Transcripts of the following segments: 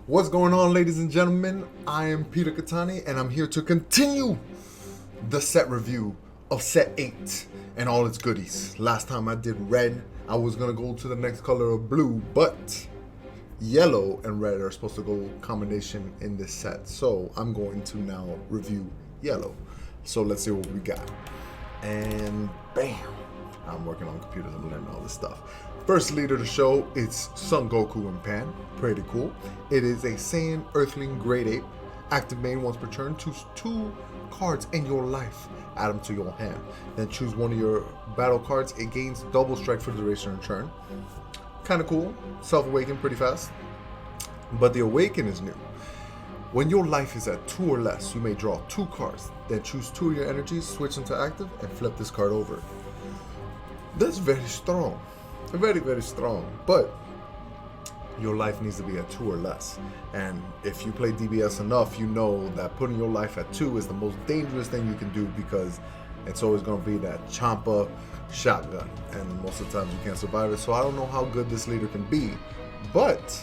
What's going on, ladies and gentlemen? I am Peter Katani, and I'm here to continue the set review of set 8 and all its goodies. Last time I did red, I was going to go to the next color of blue, but yellow and red are supposed to go combination in this set. So I'm going to now review yellow. So let's see what we got. And bam! I'm working on computers, I'm learning all this stuff. First leader to show is Son Goku in Pan. Pretty cool. It is a Saiyan Earthling Grade 8. Active main once per turn. Choose 2 cards in your life. Add them to your hand. Then choose one of your battle cards. It gains double strike for the duration of turn. Kind of cool. Self-awaken pretty fast. But the awaken is new. When your life is at 2 or less, you may draw 2 cards. Then choose 2 of your energies, switch them to active, and flip this card over. That's very strong. Very, very strong. But your life needs to be at 2 or less. And if you play DBS enough, you know that putting your life at 2 is the most dangerous thing you can do, because it's always going to be that Champa shotgun. And most of the times you can't survive it. So I don't know how good this leader can be. But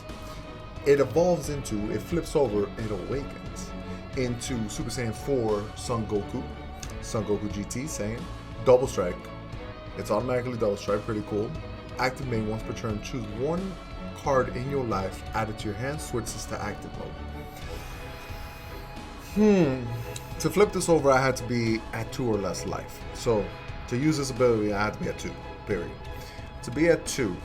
it evolves into, it flips over, it awakens into Super Saiyan 4 Son Goku GT Saiyan. Double strike. It's automatically double strike, pretty cool. Active main once per turn. Choose 1 card in your life, add it to your hand, switch this to active mode. To flip this over, I had to be at 2 or less life. So to use this ability, I had to be at 2, period. To be at 2,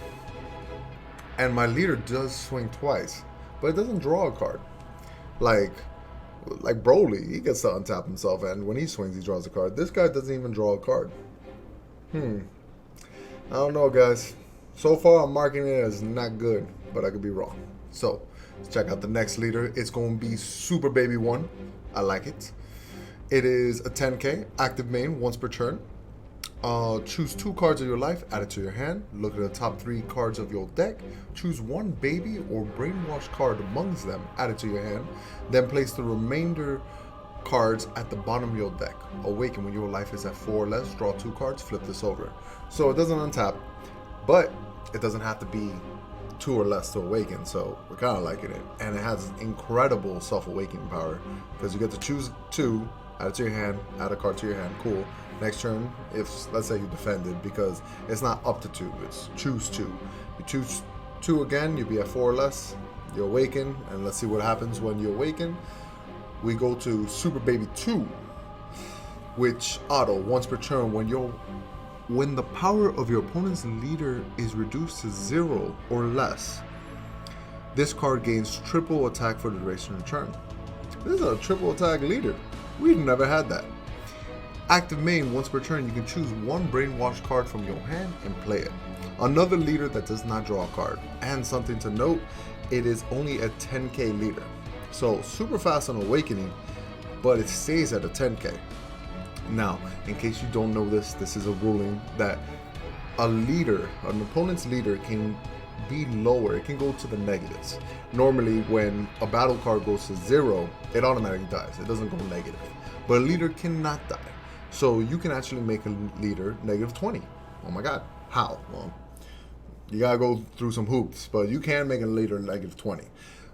and my leader does swing twice, but it doesn't draw a card. Like Broly, he gets to untap himself, and when he swings, he draws a card. This guy doesn't even draw a card. I don't know, guys. So far, I'm marking it as not good, but I could be wrong. So, let's check out the next leader. It's going to be Super Baby 1. I like it. It is a 10k, active main, once per turn. Choose 2 cards of your life, add it to your hand. Look at the top 3 cards of your deck. Choose 1 baby or brainwash card amongst them, add it to your hand. Then place the remainder cards at the bottom of your deck. Awaken when your life is at 4 or less. Draw 2 cards, flip this over. So it doesn't untap, but it doesn't have to be 2 or less to awaken, so we're kind of liking it. And it has incredible self-awakening power, because you get to choose 2, add it to your hand, add a card to your hand. Cool. Next turn, if let's say you defended, because it's not up to 2, it's choose 2. You choose 2 again, you'll be at 4 or less, you awaken, and let's see what happens when you awaken. We go to Super Baby 2, which auto once per turn. When the power of your opponent's leader is reduced to 0 or less, this card gains triple attack for the duration of the turn. This is a triple attack leader. We've never had that. Active main once per turn, you can choose 1 brainwash card from your hand and play it. Another leader that does not draw a card. And something to note, it is only a 10k leader. So super fast on awakening, but it stays at a 10k. Now, in case you don't know this, this is a ruling that an opponent's leader can be lower. It can go to the negatives. Normally, when a battle card goes to 0, it automatically dies. It doesn't go negative. But a leader cannot die. So you can actually make a leader negative 20. Oh my god. How? Well, you gotta go through some hoops, but you can make a leader negative 20.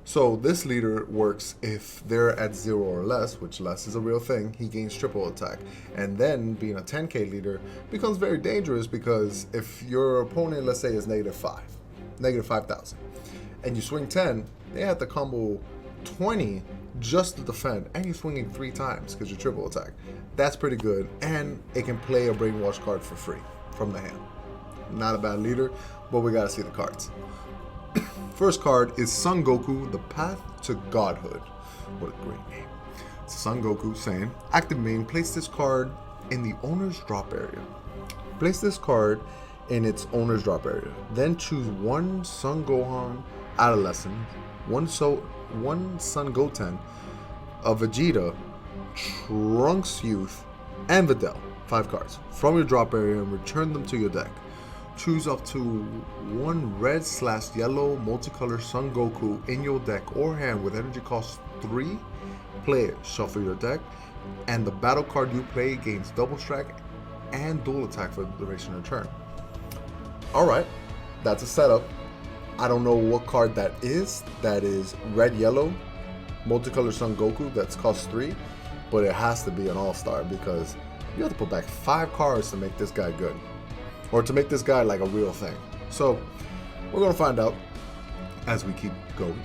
So this leader works if they're at 0 or less, which less is a real thing. He gains triple attack. And then being a 10k leader becomes very dangerous, because if your opponent, let's say, is negative 5,000, and you swing 10, they have to combo 20 just to defend, and you're swinging 3 times because you're triple attack. That's pretty good, and it can play a brainwash card for free from the hand. Not a bad leader, but we gotta see the cards. First card is Son Goku, the Path to Godhood. What a great name. It's Son Goku saying, active main, place this card in the owner's drop area. Place this card in its owner's drop area. Then choose 1 Son Gohan Adolescent, 1 Son Goten, a Vegeta, Trunks Youth, and Videl, 5 cards, from your drop area and return them to your deck. Choose up to 1 red/yellow multicolor Son Goku in your deck or hand with energy cost 3. Play it, shuffle your deck, and the battle card you play gains double strike and dual attack for the duration of the turn. Alright, that's a setup. I don't know what card that is. That is red, yellow, multicolor Son Goku. That's cost 3, but it has to be an all-star because you have to put back 5 cards to make this guy good, or to make this guy like a real thing. So we're gonna find out as we keep going.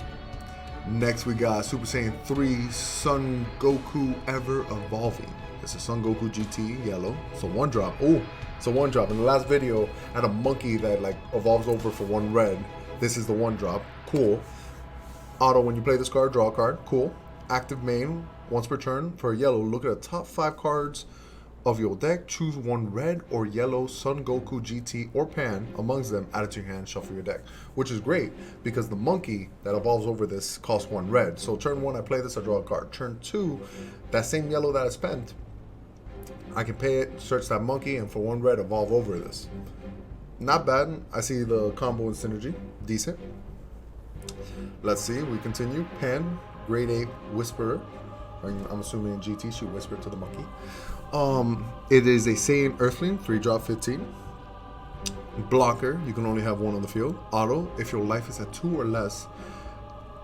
Next, we got Super Saiyan 3 Son Goku Ever Evolving. It's a Son Goku GT yellow. It's a 1-drop. Oh, it's a 1-drop. In the last video, I had a monkey that like evolves over for 1 red. This is the 1-drop. Cool. Auto, when you play this card, draw a card. Cool. Active main, once per turn. For a yellow, look at the top 5 cards of your deck. Choose 1 red or yellow Son Goku GT or Pan amongst them. Add it to your hand, shuffle your deck. Which is great because the monkey that evolves over this costs 1 red. So turn 1, I play this, I draw a card. Turn 2, that same yellow that I spent, I can pay it, search that monkey, and for 1 red, evolve over this. Not bad. I see the combo and synergy. Decent. Let's see. We continue. Pan, grade 8 Whisperer. I'm assuming in GT she whispered to the monkey. It is a Saiyan Earthling, 3-drop 15. Blocker, you can only have 1 on the field. Auto, if your life is at 2 or less,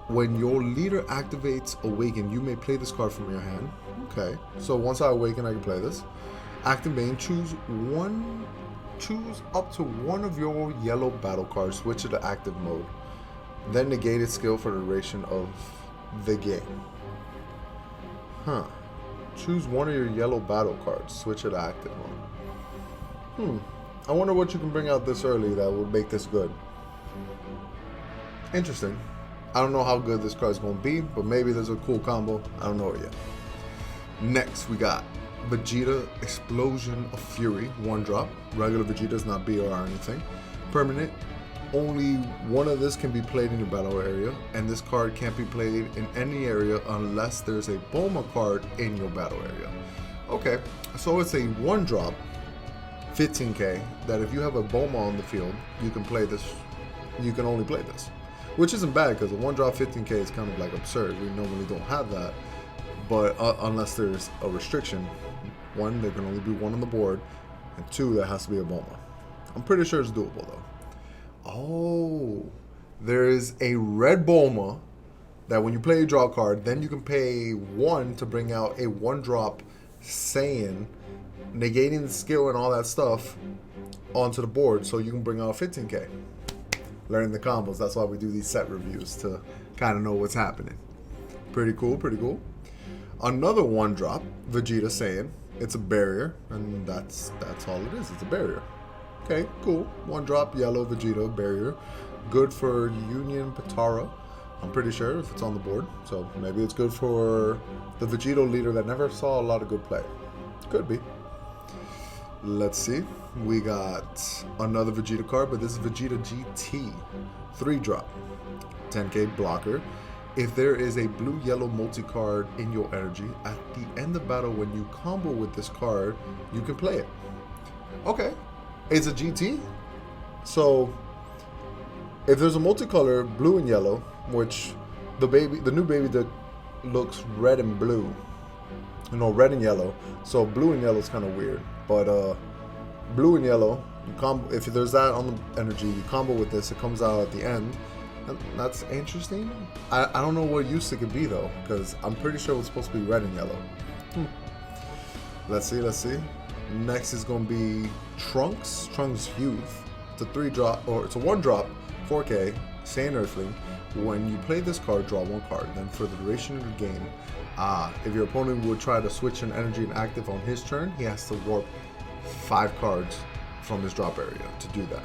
when your leader activates Awaken, you may play this card from your hand. Okay, so once I awaken, I can play this. Active main, choose up to 1 of your yellow battle cards, switch it to active mode. Then negate its skill for the duration of the game. Huh. Choose 1 of your yellow battle cards, switch it to active mode. I wonder what you can bring out this early that would make this good. Interesting. I don't know how good this card is going to be, but maybe there's a cool combo. I don't know it yet. Next, we got Vegeta Explosion of Fury, 1-drop. Regular Vegeta is not BR or anything. Permanent. Only 1 of this can be played in your battle area, and this card can't be played in any area unless there's a Bulma card in your battle area. Okay, so it's a 1-drop, 15k, that if you have a Bulma on the field, you can play this. You can only play this, which isn't bad because a 1-drop 15k is kind of like absurd. We normally don't have that. But unless there's a restriction, 1, there can only be 1 on the board, and 2, there has to be a Bulma. I'm pretty sure it's doable though. Oh, there is a red Bulma that when you play a draw card, then you can pay 1 to bring out a 1-drop Saiyan, negating the skill and all that stuff onto the board, so you can bring out 15k. Learning the combos, that's why we do these set reviews, to kind of know what's happening. Pretty cool, pretty cool. Another 1-drop, Vegeta Saiyan. It's a barrier, and that's all it is. It's a barrier. Okay, cool. 1-drop, yellow Vegeta, barrier. Good for Union Patara, I'm pretty sure, if it's on the board. So maybe it's good for the Vegeta leader that never saw a lot of good play. Could be. Let's see. We got another Vegeta card, but this is Vegeta GT. 3-drop. 10k blocker. If there is a blue-yellow multi-card in your energy, at the end of battle when you combo with this card, you can play it. Okay. It's a GT. So if there's a multicolor blue and yellow, which the new baby that looks red and blue, red and yellow. So blue and yellow is kind of weird, but blue and yellow, if there's that on the energy, you combo with this, it comes out at the end. That's interesting. I don't know what use it could be though, because I'm pretty sure it was supposed to be red and yellow. Let's see. Next is going to be Trunks Youth. It's a 3-drop, or it's a 1-drop, 4k, Saiyan Earthling. When you play this card, draw 1 card. Then for the duration of the game, if your opponent would try to switch an energy and active on his turn, he has to warp 5 cards from his drop area to do that.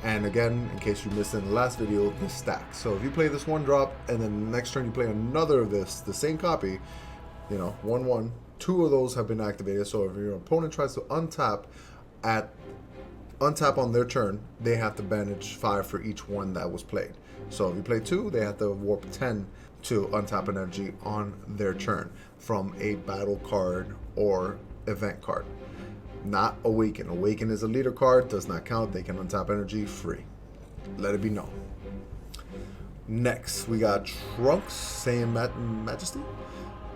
And again, in case you missed it in the last video, this stacks. So if you play this 1-drop and then next turn you play another of this, the same copy, 1/1, 2 of those have been activated. So if your opponent tries to untap on their turn, they have to banish 5 for each one that was played. So if you play 2, they have to warp 10 to untap an energy on their turn from a battle card or event card. Not Awaken. Awaken is a leader card, does not count. They can untap energy free. Let it be known. Next, we got Trunks Saiyan Majesty.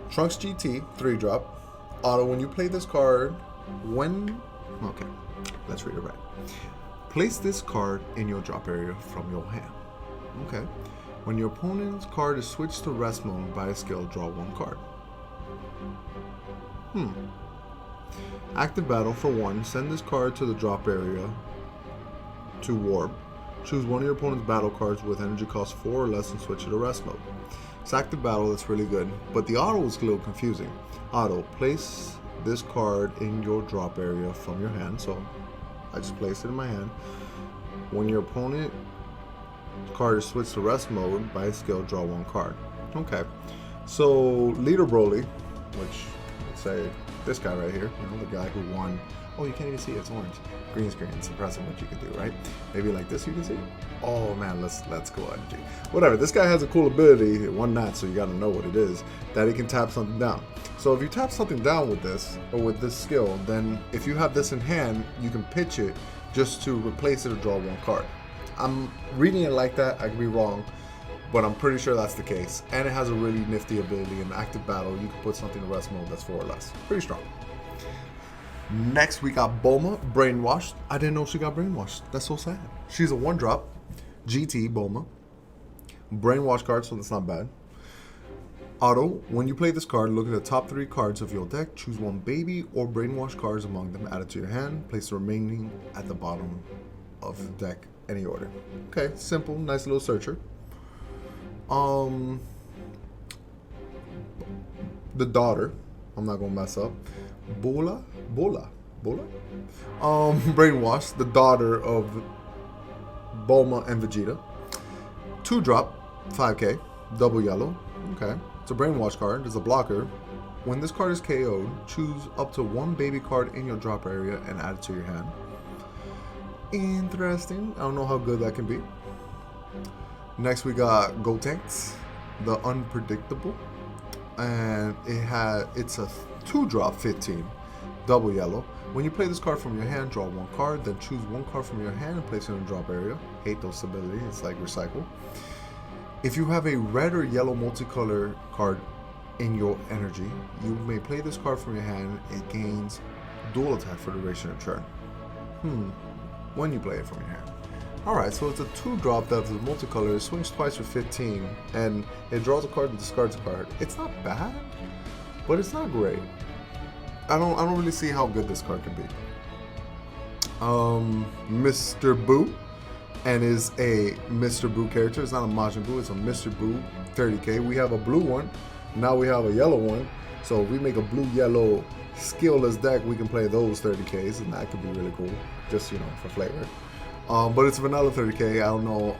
Trunks GT, 3-drop. Auto, when you play this card, okay, let's read it right. Place this card in your drop area from your hand. Okay. When your opponent's card is switched to rest mode by a skill, draw one card. Active battle for 1. Send this card to the drop area to warp. Choose one of your opponent's battle cards with energy cost 4 or less and switch it to rest mode. It's active battle, that's really good. But the auto is a little confusing. Auto, place this card in your drop area from your hand. So I just placed it in my hand. When your opponent card is switched to rest mode by a skill, draw one card. Okay. So Leader Broly, which let's say this guy right here, you know, the guy who won. Oh, you can't even see it, it's orange. Green screen, it's impressive what you can do, right? Maybe like this you can see. Oh man, let's go energy. Whatever, this guy has a cool ability, one not, so you gotta know what it is, that he can tap something down. So if you tap something down with this, or with this skill, then if you have this in hand, you can pitch it just to replace it or draw one card. I'm reading it like that, I could be wrong, but I'm pretty sure that's the case. And it has a really nifty ability. In active battle, you can put something in rest mode that's 4 or less. Pretty strong. Next, we got Bulma, Brainwashed. I didn't know she got brainwashed. That's so sad. She's a 1-drop, GT, Bulma. Brainwash card, so that's not bad. Auto, when you play this card, look at the top 3 cards of your deck. Choose one baby or brainwash cards among them. Add it to your hand. Place the remaining at the bottom of the deck, any order. Okay, simple, nice little searcher. The daughter, I'm not gonna mess up. Bola. Brainwash, the daughter of Bulma and Vegeta. 2-drop, 5k, double yellow. Okay, it's a brainwash card. There's a blocker. When this card is KO'd, choose up to one baby card in your drop area and add it to your hand. Interesting. I don't know how good that can be. Next we got Gotenks, the Unpredictable, and it's a 2-drop 15, double yellow. When you play this card from your hand, draw one card, then choose one card from your hand and place it in the drop area. Hate those abilities, it's like recycle. If you have a red or yellow multicolor card in your energy, you may play this card from your hand. It gains dual attack for the duration of turn. When you play it from your hand. Alright, so it's a 2-drop that's a multicolor. It swings twice for 15, and it draws a card and discards a card. It's not bad, but it's not great. I don't really see how good this card can be. Mr. Boo, and is a Mr. Boo character. It's not a Majin Buu, it's a Mr. Boo 30k. We have a blue one, now we have a yellow one. So if we make a blue-yellow skillless deck, we can play those 30ks, and that could be really cool, just, you know, for flavor. But it's vanilla 30k. I don't know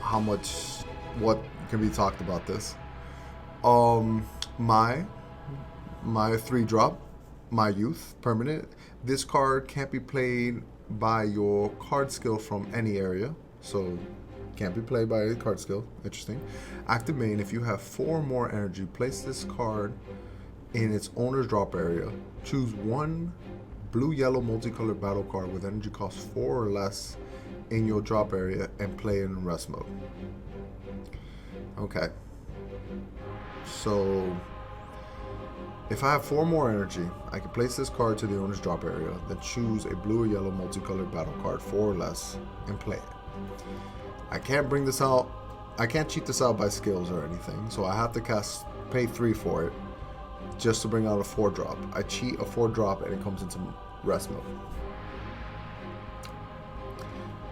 what can be talked about this. My 3-drop, My Youth, permanent. This card can't be played by your card skill from any area, so can't be played by a card skill. Interesting. Active main, if you have 4 more energy, place this card in its owner's drop area. Choose one blue-yellow multicolored battle card with energy cost 4 or less in your drop area and play it in rest mode. Okay. So if I have 4 more energy, I can place this card to the owner's drop area, then choose a blue or yellow multicolored battle card 4 or less and play it. I can't bring this out. I can't cheat this out by skills or anything, so I have to pay 3 for it just to bring out a 4-drop. I cheat a 4-drop and it comes into rest mode.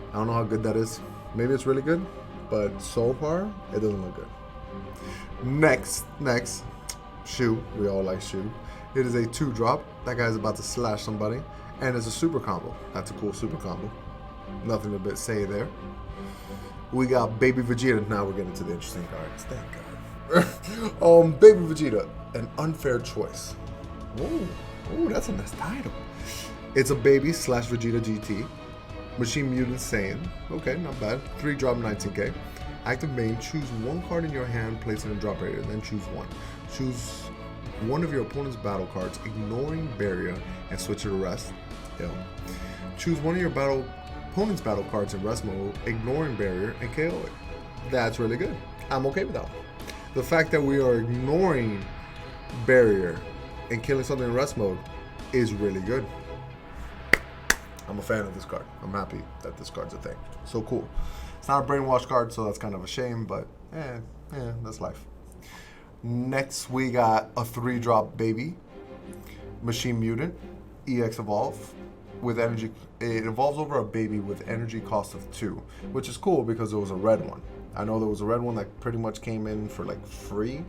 I don't know how good that is. Maybe it's really good, but so far it doesn't look good. Next, Shu. We all like Shu. It is a 2-drop. That guy's about to slash somebody, and it's a super combo. That's a cool super combo. Nothing to say there. We got Baby Vegeta. Now we're getting to the interesting cards. Thank God. Baby Vegeta, an unfair choice. Ooh, that's a nice title. It's a baby / Vegeta GT. Machine Mutant Saiyan. Okay, not bad. 3-drop 19k. Active main, choose one card in your hand, place it in drop area, then choose one. Choose one of your opponent's battle cards, ignoring barrier, and switch it to rest. Choose one of your opponent's battle cards in rest mode, ignoring barrier, and KO it. That's really good. I'm okay with that. The fact that we are ignoring barrier and killing something in rest mode is really good. I'm a fan of this card. I'm happy that this card's a thing. So cool. It's not a brainwash card, so that's kind of a shame, but that's life. Next, we got a 3-drop baby. Machine Mutant. EX Evolve. With energy. It evolves over a baby with energy cost of 2. Which is cool because there was a red one. I know there was a red one that pretty much came in for like free.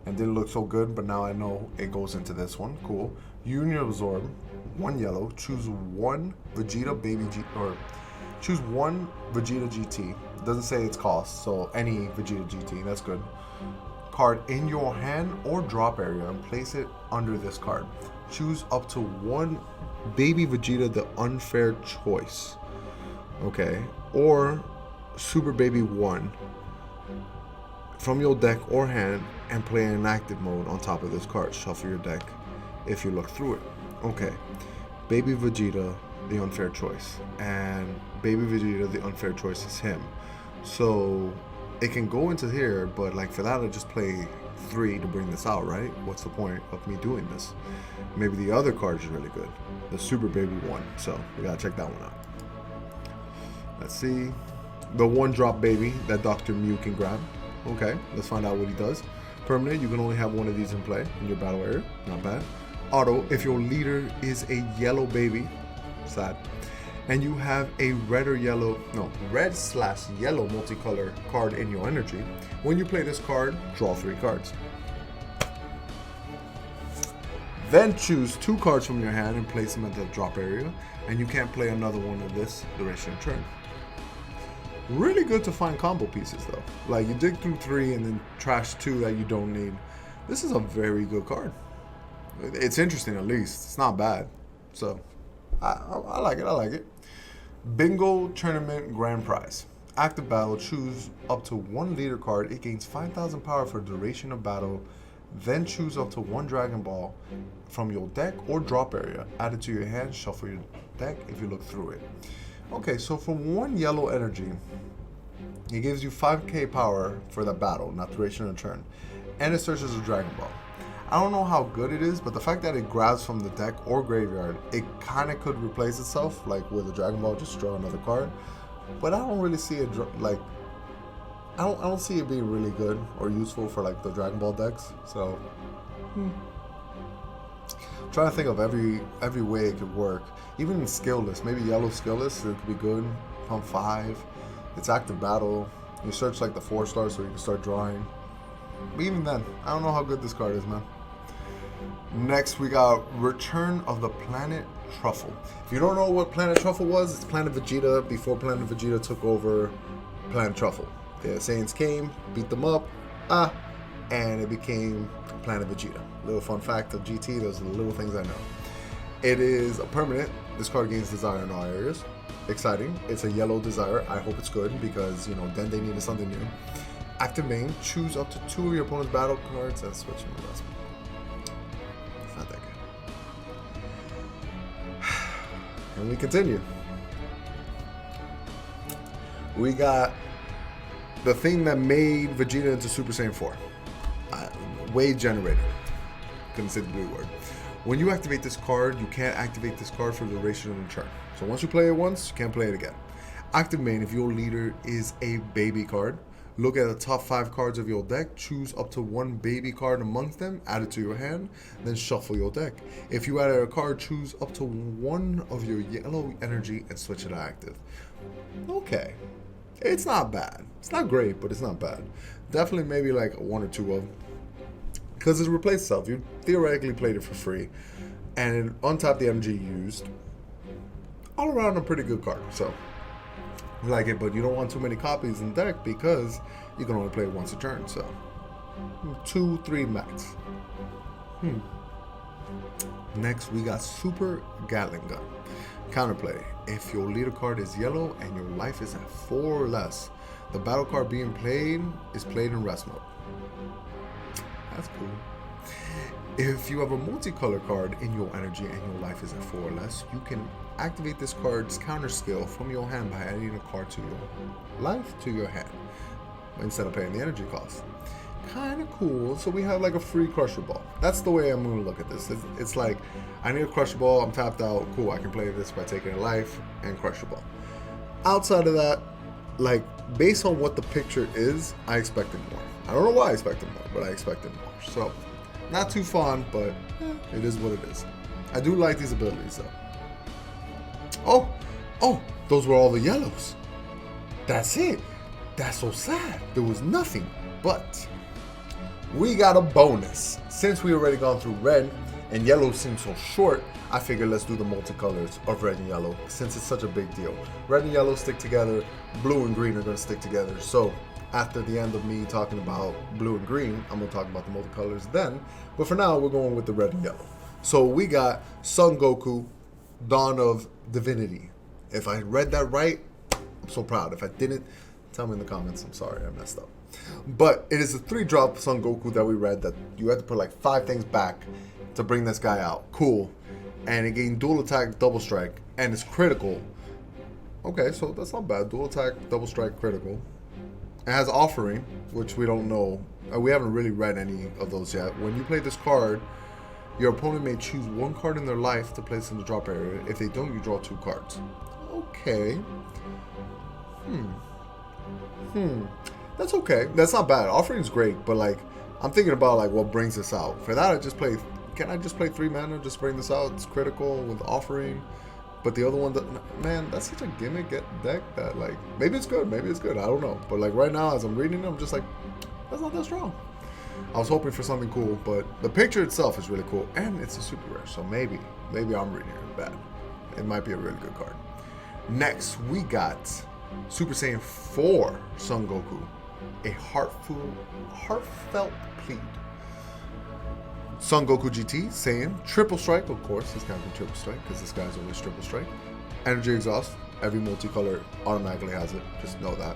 And didn't look so good, but now I know it goes into this one. Cool. Union Absorb. 1 yellow. Choose 1 Vegeta baby G, or choose 1 Vegeta GT. It doesn't say its cost, so any Vegeta GT. That's good. Card in your hand or drop area and place it under this card. Choose up to 1 baby Vegeta, the unfair choice. Okay. Or Super Baby 1 from your deck or hand and play in active mode on top of this card. Shuffle your deck if you look through it. Okay. Baby Vegeta, the unfair choice. And Baby Vegeta, the unfair choice is him. So it can go into here, but like for that I just play 3 to bring this out, right? What's the point of me doing this? Maybe the other card is really good. The Super Baby 1. So we gotta check that one out. Let's see. The 1-drop baby that Dr. Mew can grab. Okay, let's find out what he does. Permanent, you can only have 1 of these in play in your battle area. Not bad. Auto, if your leader is a yellow baby, sad, and you have a red/yellow multicolor card in your energy, when you play this card, draw 3 cards. Then choose 2 cards from your hand and place them at the drop area, and you can't play another one of this duration of turn. Really good to find combo pieces though. Like you dig through 3 and then trash 2 that you don't need. This is a very good card. It's interesting at least. It's not bad. So I like it. I like it. Bingo Tournament Grand Prize. Active battle. Choose up to 1 leader card. It gains 5,000 power for duration of battle. Then choose up to 1 Dragon Ball from your deck or drop area. Add it to your hand. Shuffle your deck if you look through it. Okay, so for 1 yellow energy, it gives you 5k power for the battle, not duration of turn. And it searches a Dragon Ball. I don't know how good it is, but the fact that it grabs from the deck or graveyard, it kind of could replace itself, like with a Dragon Ball, just draw another card. But I don't really see it, like, I don't see it being really good or useful for like the Dragon Ball decks. So, trying to think of every way it could work. Even in skillless, maybe yellow skillless, it could be good. Pump 5. It's active battle. You search like the 4-star so you can start drawing. But even then, I don't know how good this card is, man. Next, we got Return of the Planet Truffle. If you don't know what Planet Truffle was, it's Planet Vegeta before Planet Vegeta took over Planet Truffle. The Saiyans came, beat them up, and it became Planet Vegeta. Little fun fact of GT, those are the little things I know. It is a permanent. This card gains desire in all areas. Exciting. It's a yellow desire. I hope it's good because, you know, then they needed something new. Active main. Choose up to 2 of your opponent's battle cards and switch them to the rest. It's not that good. And we continue. We got the thing that made Vegeta into Super Saiyan 4. Wave Generator. Couldn't say the blue word. When you activate this card, you can't activate this card for the duration of the turn. So once you play it once, you can't play it again. Active main, if your leader is a baby card, look at the top 5 cards of your deck, choose up to 1 baby card amongst them, add it to your hand, then shuffle your deck. If you added a card, choose up to 1 of your yellow energy and switch it to active. Okay. It's not bad. It's not great, but it's not bad. Definitely maybe like 1 or 2 of them. Because it replaced itself. You theoretically played it for free. And it untapped the energy used. All around a pretty good card. So, you like it, but you don't want too many copies in the deck because you can only play it once a turn. So, 2, 3 max. Next, we got Super Gatling Gun. Counterplay. If your leader card is yellow and your life is at 4 or less, the battle card being played is played in rest mode. That's cool. If you have a multicolor card in your energy and your life is at 4 or less, you can activate this card's counter skill from your hand by adding a card to your life to your hand instead of paying the energy cost. kind of cool. So we have like a free Crusher Ball. That's the way I'm going to look at this. It's like, I need a Crusher Ball. I'm tapped out. Cool, I can play this by taking a life and Crusher Ball. Outside of that, like, based on what the picture is, I expected more. I don't know why I expected more, but I expected more. So, not too fond, but it is what it is. I do like these abilities, though. Oh, those were all the yellows. That's it. That's so sad. There was nothing, but we got a bonus. Since we already gone through red and yellow seems so short, I figured let's do the multicolors of red and yellow since it's such a big deal. Red and yellow stick together, blue and green are going to stick together. So after the end of me talking about blue and green, I'm going to talk about the multicolors then. But for now, we're going with the red and yellow. So we got Son Goku, Dawn of Divinity. If I read that right, I'm so proud. If I didn't, tell me in the comments. I'm sorry, I messed up. But it is a 3-drop Son Goku that we read that you had to put like 5 things back to bring this guy out. Cool. And it gained dual attack, double strike, and it's critical. Okay, so that's not bad. Dual attack, double strike, critical. It has offering, which we don't know. We haven't really read any of those yet. When you play this card, your opponent may choose 1 card in their life to place in the drop area. If they don't, you draw 2 cards. Okay. That's okay. That's not bad. Offering's great, but like, I'm thinking about like what brings this out. For that, can I just play 3 mana, just bring this out? It's critical with offering. But the other one, man, that's such a gimmick deck that like, maybe it's good, I don't know. But like right now, as I'm reading it, I'm just like, that's not that strong. I was hoping for something cool, but the picture itself is really cool, and it's a super rare, so maybe I'm reading it bad. It might be a really good card. Next, we got Super Saiyan 4 Son Goku, a heartfelt plead. Son Goku GT, Saiyan, triple strike, of course, he's gonna be triple strike, because this guy's always triple strike. Energy exhaust, every multicolor automatically has it, just know that.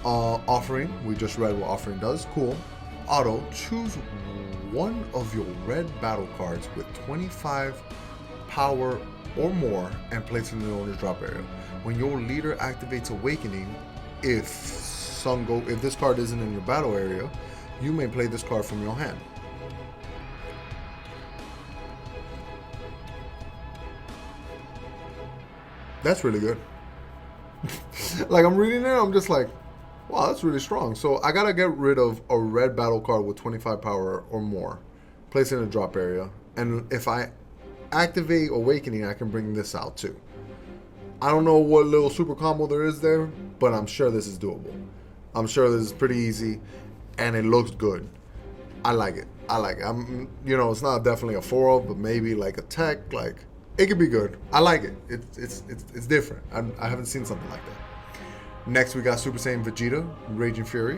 Offering, we just read what offering does, cool. Auto, choose one of your red battle cards with 25 power or more and place it in the owner's drop area. When your leader activates Awakening, if this card isn't in your battle area, you may play this card from your hand. That's really good. Like, I'm reading it, I'm just like, wow, that's really strong. So I gotta get rid of a red battle card with 25 power or more. Place it in a drop area. And if I activate Awakening, I can bring this out too. I don't know what little super combo there is there, but I'm sure this is doable. I'm sure this is pretty easy, and it looks good. I like it. It's not definitely a 4-0, but maybe like a tech, like, it could be good. I like it. It's different. I haven't seen something like that. Next, we got Super Saiyan Vegeta, Raging Fury.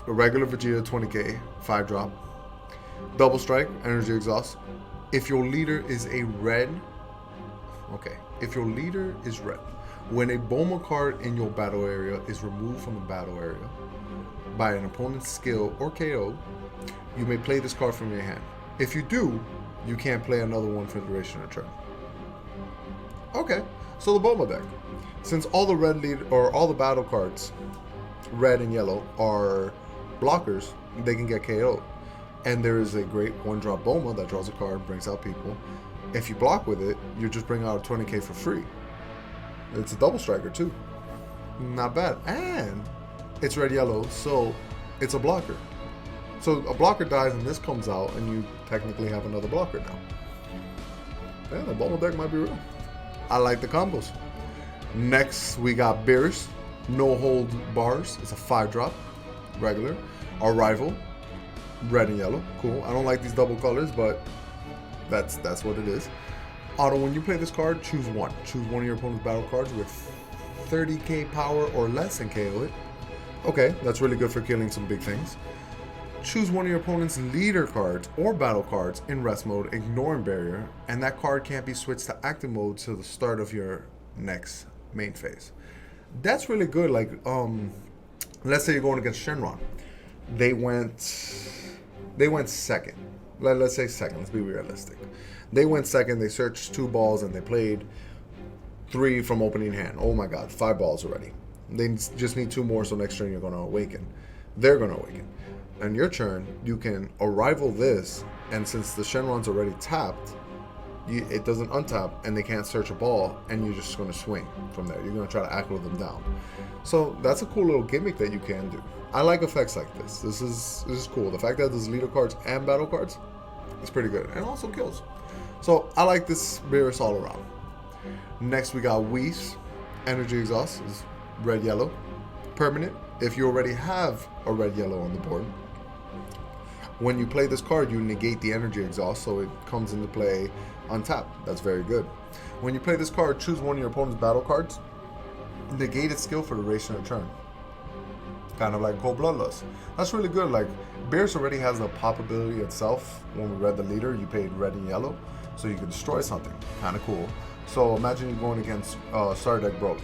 A regular Vegeta, 20k, 5-drop. Double strike, energy exhaust. If your leader is a red, if your leader is red, when a Boma card in your battle area is removed from the battle area by an opponent's skill or KO, you may play this card from your hand. If you do, you can't play another one for the duration of the turn. Okay, so the Boma deck. Since all the all the battle cards, red and yellow, are blockers, they can get KO'd. And there is a great 1-drop Boma that draws a card, brings out people. If you block with it, you just bring out a 20k for free. It's a double striker too. Not bad. And it's red-yellow, so it's a blocker. So a blocker dies and this comes out, and you technically have another blocker now. Yeah, the Boma deck might be real. I like the combos. Next, we got Beerus, No Hold Bars. It's a 5-drop, regular. Our rival, red and yellow. Cool. I don't like these double colors, but that's what it is. Auto, when you play this card, choose one. Choose one of your opponent's battle cards with 30k power or less and KO it. Okay, that's really good for killing some big things. Choose one of your opponent's leader cards or battle cards in rest mode, ignoring barrier, and that card can't be switched to active mode till the start of your next main phase. That's really good. Like, let's say you're going against Shenron. They went second. Let's say second. Let's be realistic. They went second. They searched 2 balls and they played 3 from opening hand. Oh my God, 5 balls already. They just need 2 more, so next turn you're going to awaken. they're going to awaken. On your turn, you can arrival this, and since the Shenron's already tapped, it doesn't untap, and they can't search a ball, and you're just going to swing from there. You're going to try to aggro them down. So that's a cool little gimmick that you can do. I like effects like this. This is cool. The fact that there's leader cards and battle cards is pretty good, and also kills. So I like this Beerus all around. Next we got Whis. Energy Exhaust is red-yellow. Permanent. If you already have a red-yellow on the board, when you play this card, you negate the energy exhaust, so it comes into play untapped. That's very good. When you play this card, choose one of your opponent's battle cards, negate its skill for the duration of turn. Kind of like Cold Bloodlust. That's really good. Like, Beerus already has the pop ability itself. When we read the leader, you paid red and yellow, so you can destroy something. Kind of cool. So imagine you're going against Starter Deck Broly,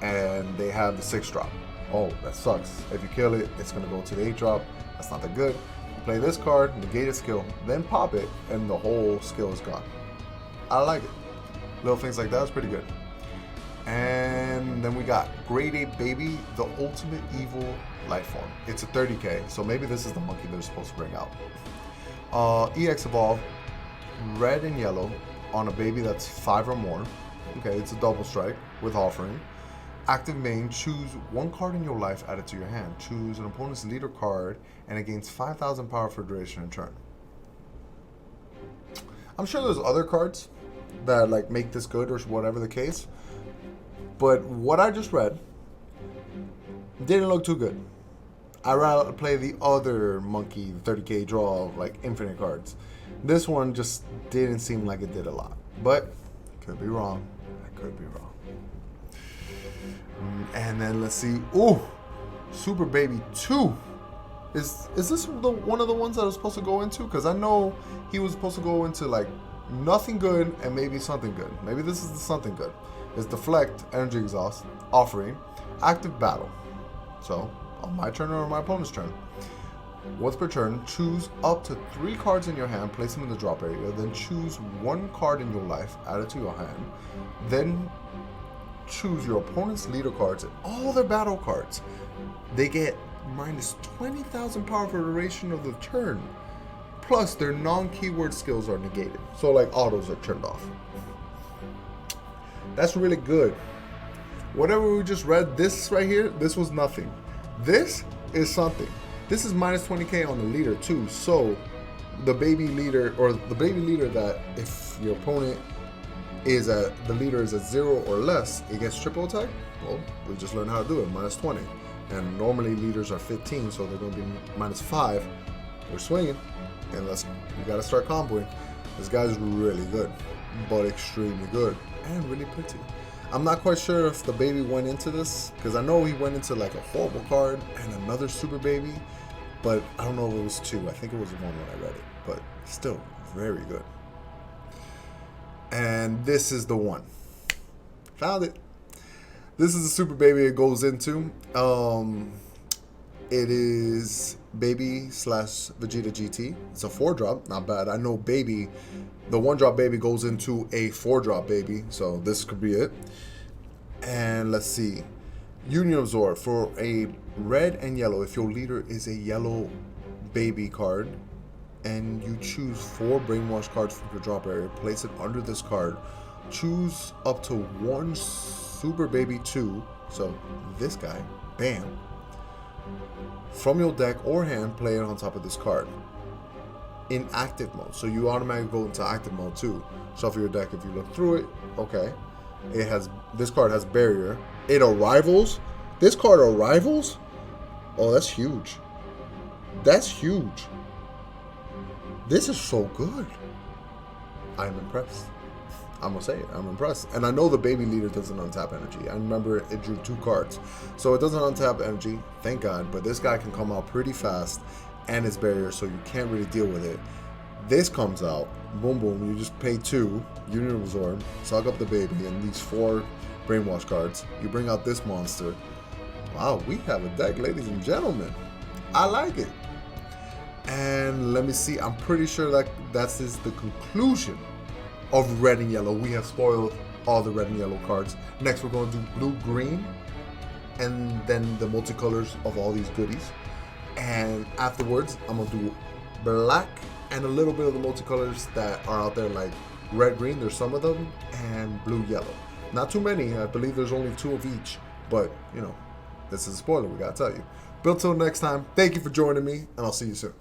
and they have the 6-drop. Oh, that sucks. If you kill it, it's going to go to the 8-drop. That's not that good. Play this card, negate its skill, then pop it, and the whole skill is gone. I like it. Little things like that is pretty good. And then we got Grade 8 Baby, the ultimate evil life form. It's a 30k, so maybe this is the monkey they're supposed to bring out. EX Evolve, red and yellow on a baby that's 5 or more. Okay, it's a double strike with offering. Active main, choose one card in your life added to your hand. Choose an opponent's leader card and it gains 5,000 power for duration in turn. I'm sure there's other cards that like make this good or whatever the case, but what I just read didn't look too good. I'd rather play the other monkey 30k draw like infinite cards. This one just didn't seem like it did a lot, but could be wrong. I could be wrong. And then let's see. Ooh, Super Baby 2. Is this one of the ones that I was supposed to go into? Because I know he was supposed to go into like nothing good and maybe something good. Maybe this is the something good. It's Deflect, Energy Exhaust, Offering, Active Battle. So on my turn or on my opponent's turn. Once per turn, choose up to 3 cards in your hand, place them in the drop area, then choose one card in your life, add it to your hand, then choose your opponent's leader cards and all their battle cards. They get minus 20,000 power for the duration of the turn. Plus, their non-keyword skills are negated. So, like, autos are turned off. That's really good. Whatever we just read, this right here, this was nothing. This is something. This is minus 20k on the leader, too. So, the baby leader, or the baby leader that if your opponent is the leader is at 0 or less, it gets triple attack. Well, we just learned how to do it, minus 20. And normally leaders are 15, so they're going to be minus 5. We're swinging, and we got to start comboing. This guy's really good, but extremely good, and really pretty. I'm not quite sure if the baby went into this, because I know he went into like a horrible card and another super baby, but I don't know if it was 2. I think it was 1 when I read it, but still very good. And this is the one. Found it. This is the super baby it goes into. It is Baby / Vegeta GT. It's a 4-drop, not bad. I know Baby, the 1-drop baby goes into a 4-drop baby, so this could be it. And let's see. Union Absorb for a red and yellow. If your leader is a yellow baby card, and you choose 4 brainwash cards from your drop area, place it under this card. Choose up to 1 Super Baby 2, so this guy, bam, from your deck or hand, play it on top of this card. In active mode, so you automatically go into active mode too. Shuffle your deck if you look through it, okay. This card has barrier. It arrivals. This card arrivals? Oh, that's huge. That's huge. This is so good. I'm impressed. I'm gonna say it. I'm impressed. And I know the baby leader doesn't untap energy. I remember it drew 2 cards. So it doesn't untap energy, thank God. But this guy can come out pretty fast and it's barrier, so you can't really deal with it. This comes out, boom, boom. You just pay 2, Union Absorb, suck up the baby, and these 4 brainwash cards. You bring out this monster. Wow, we have a deck, ladies and gentlemen. I like it. And let me see, I'm pretty sure that that's the conclusion of red and yellow. We have spoiled all the red and yellow cards. Next, we're going to do blue, green, and then the multicolors of all these goodies. And afterwards, I'm gonna do black and a little bit of the multicolors that are out there, like red, green. There's some of them, and blue, yellow. Not too many. I believe there's only 2 of each. But you know, this is a spoiler. We gotta tell you. But until next time, thank you for joining me, and I'll see you soon.